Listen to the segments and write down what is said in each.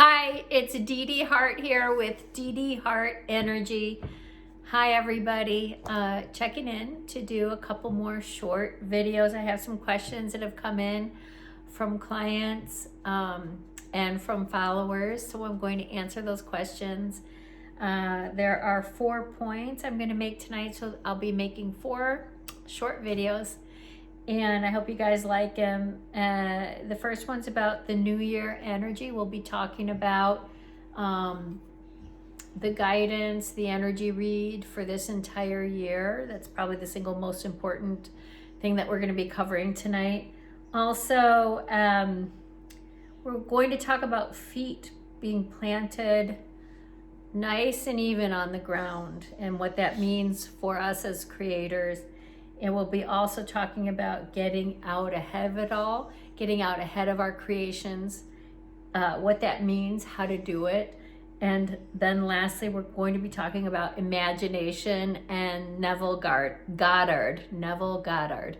Hi, it's Dee Dee Hart here with Dee Dee Hart Energy. Hi everybody, checking in to do a couple more short videos. I have some questions that have come in from clients and from followers, so I'm going to answer those questions. There are 4 points I'm going to make tonight, so I'll be making 4 short videos. And I hope you guys like them. The first one's about the New Year energy. We'll be talking about the guidance, the energy read for this entire year. That's probably the single most important thing that we're going to be covering tonight. Also, we're going to talk about feet being planted nice and even on the ground and what that means for us as creators. And we'll be also talking about getting out ahead of it all, getting out ahead of our creations, what that means, how to do it. And then lastly, we're going to be talking about imagination and Neville Goddard. Neville Goddard.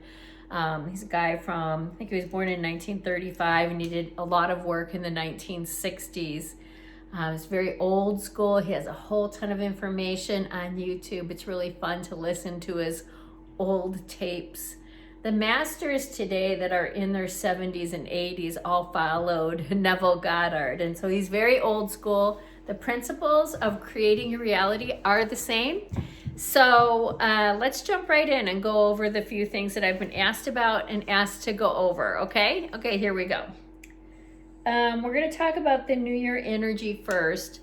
He's a guy from, I think he was born in 1935, and he did a lot of work in the 1960s. It's very old school. He has a whole ton of information on YouTube. It's really fun to listen to his old tapes. The masters today that are in their 70s and 80s all followed Neville Goddard, and so he's very old school. The principles of creating your reality are the same. So let's jump right in and go over the few things that I've been asked about and asked to go over. Okay, here we go. We're going to talk about the New Year energy first.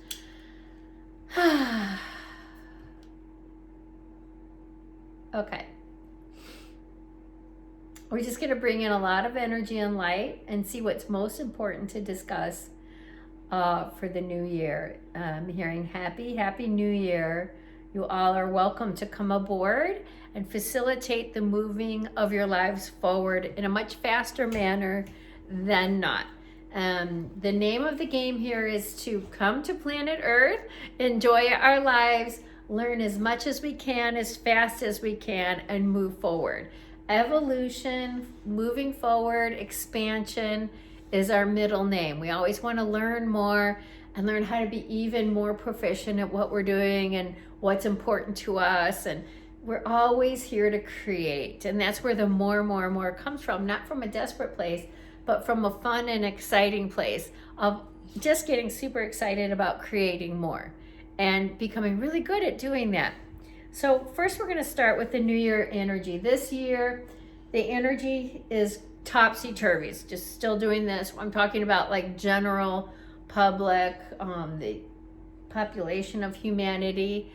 Okay. We're just going to bring in a lot of energy and light and see what's most important to discuss for the new year. I'm hearing happy New Year. You all are welcome to come aboard and facilitate the moving of your lives forward in a much faster manner than not. The name of the game here is to come to planet Earth, enjoy our lives, learn as much as we can, as fast as we can, and move forward. Evolution, moving forward, expansion is our middle name. We always want to learn more and learn how to be even more proficient at what we're doing and what's important to us. And we're always here to create. And that's where the more comes from, not from a desperate place, but from a fun and exciting place of just getting super excited about creating more and becoming really good at doing that. So first we're going to start with the New Year energy. This year, the energy is topsy-turvy. It's just still doing this. I'm talking about like general public, the population of humanity.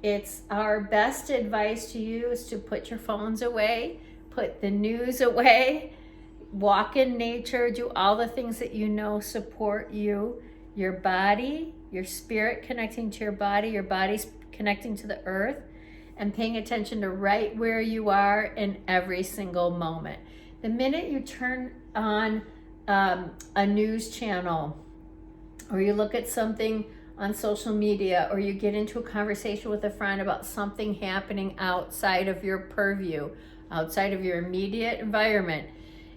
It's our best advice to you is to put your phones away, put the news away, walk in nature, do all the things that you know support you, your body, your spirit connecting to your body's connecting to the earth, and paying attention to right where you are in every single moment. The minute you turn on a news channel, or you look at something on social media, or you get into a conversation with a friend about something happening outside of your purview, outside of your immediate environment,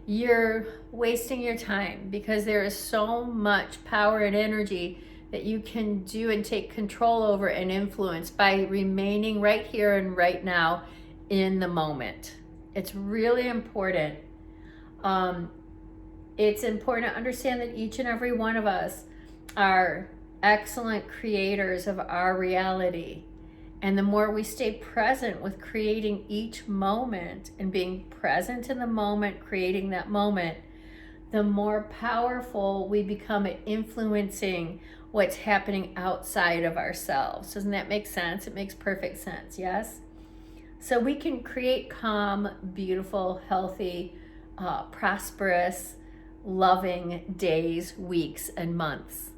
you're wasting your time, because there is so much power and energy that you can do and take control over and influence by remaining right here and right now in the moment. It's really important. It's important to understand that each and every one of us are excellent creators of our reality. And the more we stay present with creating each moment and being present in the moment, creating that moment, the more powerful we become at influencing what's happening outside of ourselves. Doesn't that make sense? It makes perfect sense, yes? So we can create calm, beautiful, healthy, prosperous, loving days, weeks, and months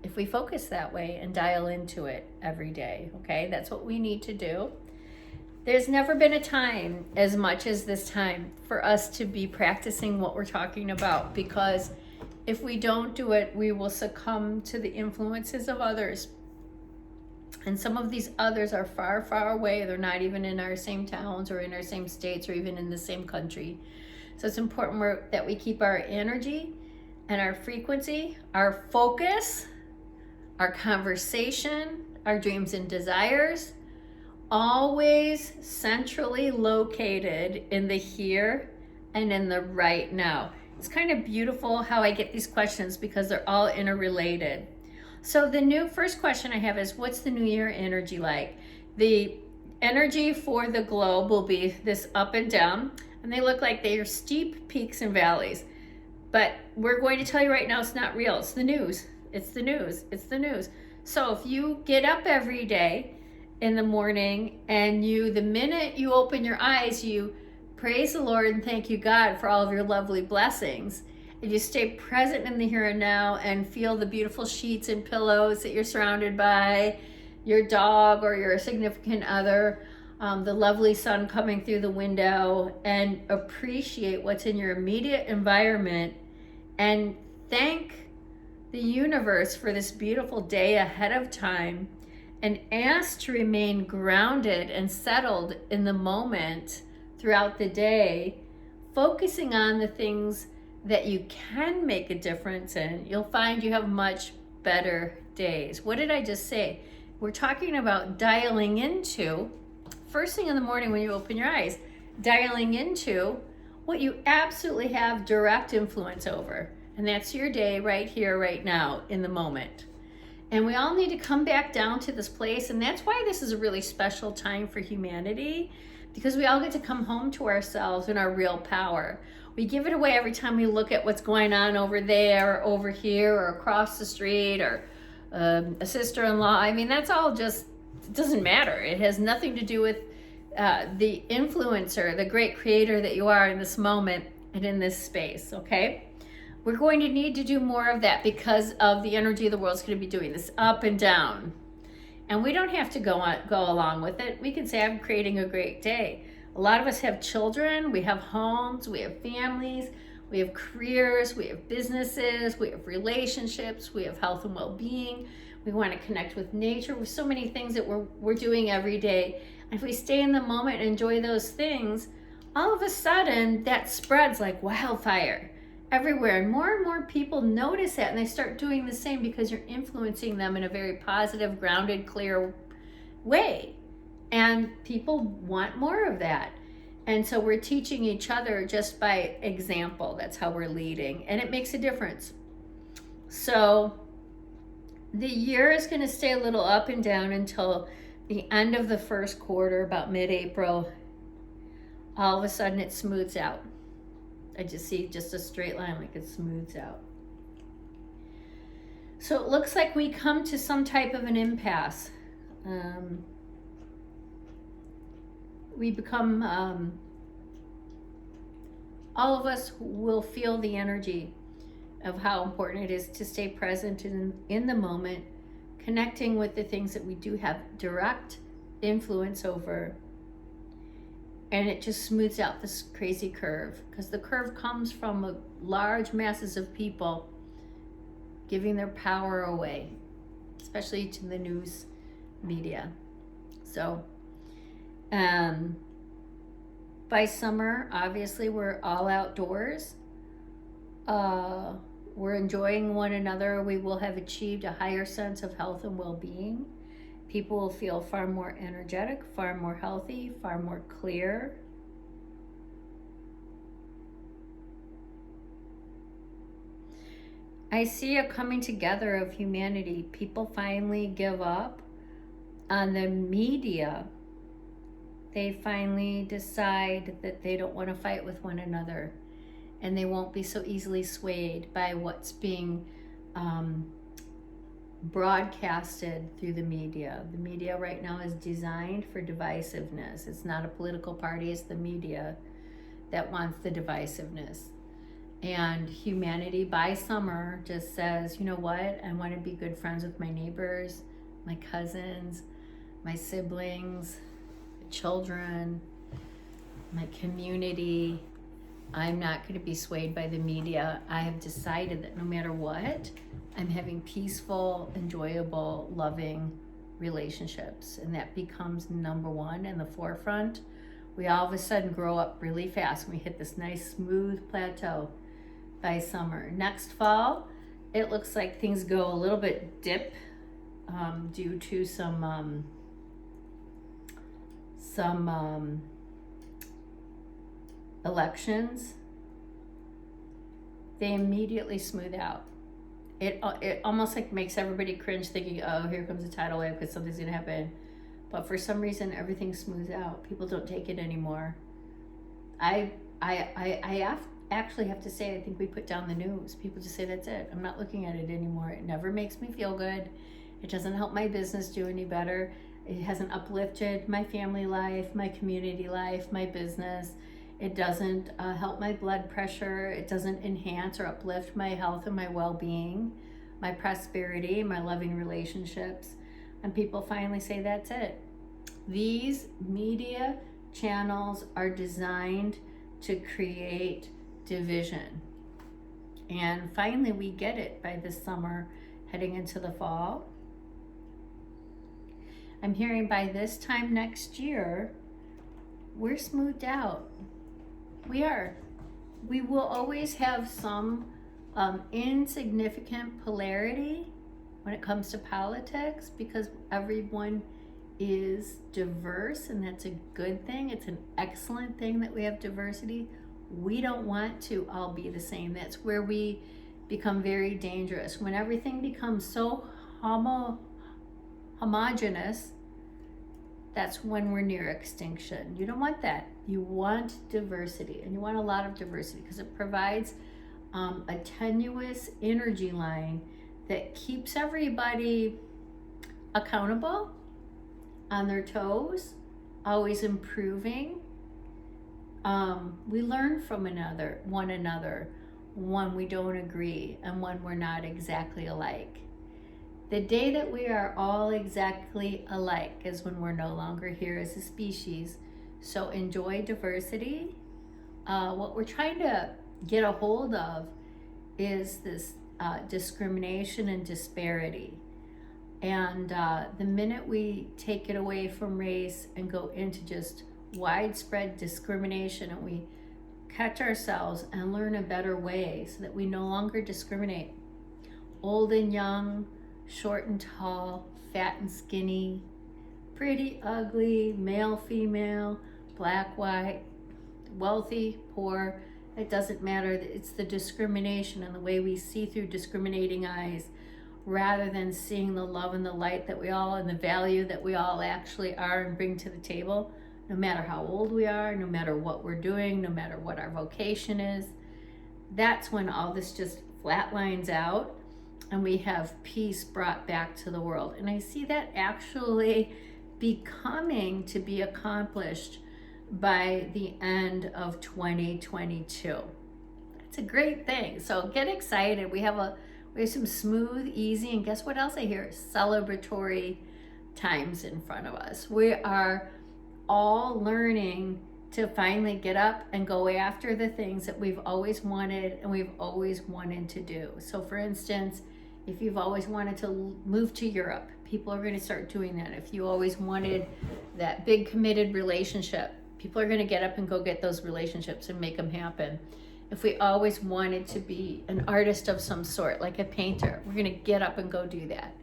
if we focus that way and dial into it every day, okay? That's what we need to do. There's never been a time as much as this time for us to be practicing what we're talking about, because if we don't do it, we will succumb to the influences of others. And some of these others are far away. They're not even in our same towns or in our same states or even in the same country. So it's important that we keep our energy and our frequency, our focus, our conversation, our dreams and desires, always centrally located in the here and in the right now. It's kind of beautiful how I get these questions because they're all interrelated. So the first question I have is, what's the new year energy like? The energy for the globe will be this up and down, and they look like they are steep peaks and valleys. But we're going to tell you right now, it's not real. It's the news. It's the news. It's the news. So if you get up every day in the morning and the minute you open your eyes, you praise the Lord and thank you, God, for all of your lovely blessings. And you stay present in the here and now and feel the beautiful sheets and pillows that you're surrounded by, your dog or your significant other, the lovely sun coming through the window, and appreciate what's in your immediate environment and thank the universe for this beautiful day ahead of time, and ask to remain grounded and settled in the moment throughout the day, focusing on the things that you can make a difference in. You'll find you have much better days. What did I just say? We're talking about dialing into, first thing in the morning when you open your eyes, dialing into what you absolutely have direct influence over. And that's your day right here, right now, in the moment. And we all need to come back down to this place. And that's why this is a really special time for humanity, because we all get to come home to ourselves and our real power. We give it away every time we look at what's going on over there, or over here, or across the street, or a sister-in-law. I mean, that's all just, it doesn't matter. It has nothing to do with the influencer, the great creator that you are in this moment and in this space, okay? We're going to need to do more of that because of the energy of the world's going to be doing this up and down. And we don't have to go along with it. We can say, I'm creating a great day. A lot of us have children, we have homes, we have families, we have careers, we have businesses, we have relationships, we have health and well-being. We want to connect with nature. With so many things that we're doing every day. And if we stay in the moment and enjoy those things, all of a sudden that spreads like wildfire everywhere. And more people notice that, and they start doing the same because you're influencing them in a very positive, grounded, clear way. And people want more of that. And so we're teaching each other just by example. That's how we're leading. And it makes a difference. So the year is going to stay a little up and down until the end of the first quarter, about mid-April. All of a sudden it smooths out. I just see just a straight line, like it smooths out. So it looks like we come to some type of an impasse. We become, all of us will feel the energy of how important it is to stay present in the moment, connecting with the things that we do have direct influence over. And it just smooths out this crazy curve, because the curve comes from large masses of people giving their power away, especially to the news media. So by summer, obviously, we're all outdoors. We're enjoying one another. We will have achieved a higher sense of health and well-being. People will feel far more energetic, far more healthy, far more clear. I see a coming together of humanity. People finally give up on the media. They finally decide that they don't want to fight with one another, and they won't be so easily swayed by what's being broadcasted through the media. The media right now is designed for divisiveness. It's not a political party, it's the media that wants the divisiveness. And humanity by summer just says, you know what, I want to be good friends with my neighbors, my cousins, my siblings, children, my community. I'm not going to be swayed by the media. I have decided that no matter what, I'm having peaceful, enjoyable, loving relationships. And that becomes number one in the forefront. We all of a sudden grow up really fast when we hit this nice smooth plateau. by summer. Next fall, it looks like things go a little bit dip due to some elections. They immediately smooth out. It almost like makes everybody cringe, thinking, "Oh, here comes a tidal wave because something's gonna happen." But for some reason, everything smooths out. People don't take it anymore. I actually have to say, I think we put down the news. People just say, "That's it. I'm not looking at it anymore. It never makes me feel good. It doesn't help my business do any better. It hasn't uplifted my family life, my community life, my business. It doesn't help my blood pressure. It doesn't enhance or uplift my health and my well-being, my prosperity, my loving relationships." And people finally say, "That's it." These media channels are designed to create division. And finally, we get it by this summer, heading into the fall. I'm hearing by this time next year, we're smoothed out. We are. We will always have some insignificant polarity when it comes to politics, because everyone is diverse, and that's a good thing. It's an excellent thing that we have diversity. We don't want to all be the same. That's where we become very dangerous. When everything becomes so homogenous, that's when we're near extinction. You don't want that. You want diversity, and you want a lot of diversity, because it provides a tenuous energy line that keeps everybody accountable, on their toes, always improving. We learn from one another when we don't agree and when we're not exactly alike. The day that we are all exactly alike is when we're no longer here as a species. So enjoy diversity. What we're trying to get a hold of is this discrimination and disparity. And the minute we take it away from race and go into just widespread discrimination, and we catch ourselves and learn a better way so that we no longer discriminate old and young, short and tall, fat and skinny, pretty, ugly, male, female, black, white, wealthy, poor, it doesn't matter. It's the discrimination and the way we see through discriminating eyes, rather than seeing the love and the light that we all, and the value that we all actually are and bring to the table, no matter how old we are, no matter what we're doing, no matter what our vocation is. That's when all this just flatlines out, and we have peace brought back to the world. And I see that actually becoming to be accomplished by the end of 2022. That's a great thing. So get excited. We have some smooth, easy, and guess what else I hear? Celebratory times in front of us. We are all learning to finally get up and go after the things that we've always wanted and we've always wanted to do. So for instance, if you've always wanted to move to Europe, people are going to start doing that. If you always wanted that big committed relationship, people are going to get up and go get those relationships and make them happen. If we always wanted to be an artist of some sort, like a painter, we're going to get up and go do that.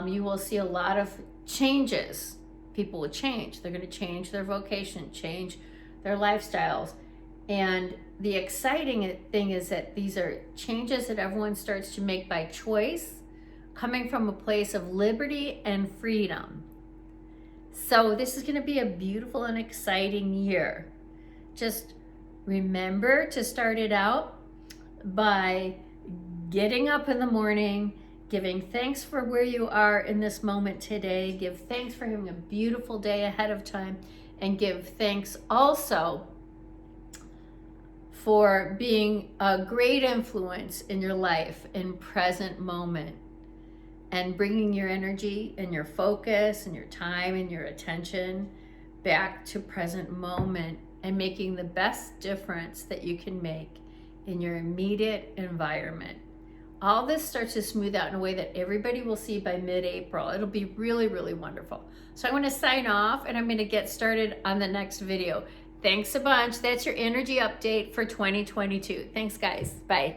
You will see a lot of changes. People will change. They're going to change their vocation, change their lifestyles. And the exciting thing is that these are changes that everyone starts to make by choice, coming from a place of liberty and freedom. So this is going to be a beautiful and exciting year. Just remember to start it out by getting up in the morning, giving thanks for where you are in this moment today, give thanks for having a beautiful day ahead of time, and give thanks also for being a great influence in your life in present moment, and bringing your energy and your focus and your time and your attention back to present moment, and making the best difference that you can make in your immediate environment. All this starts to smooth out in a way that everybody will see by mid-April. It'll be really, really wonderful. So I'm going to sign off, and I'm going to get started on the next video. Thanks a bunch. That's your energy update for 2022. Thanks, guys. Bye.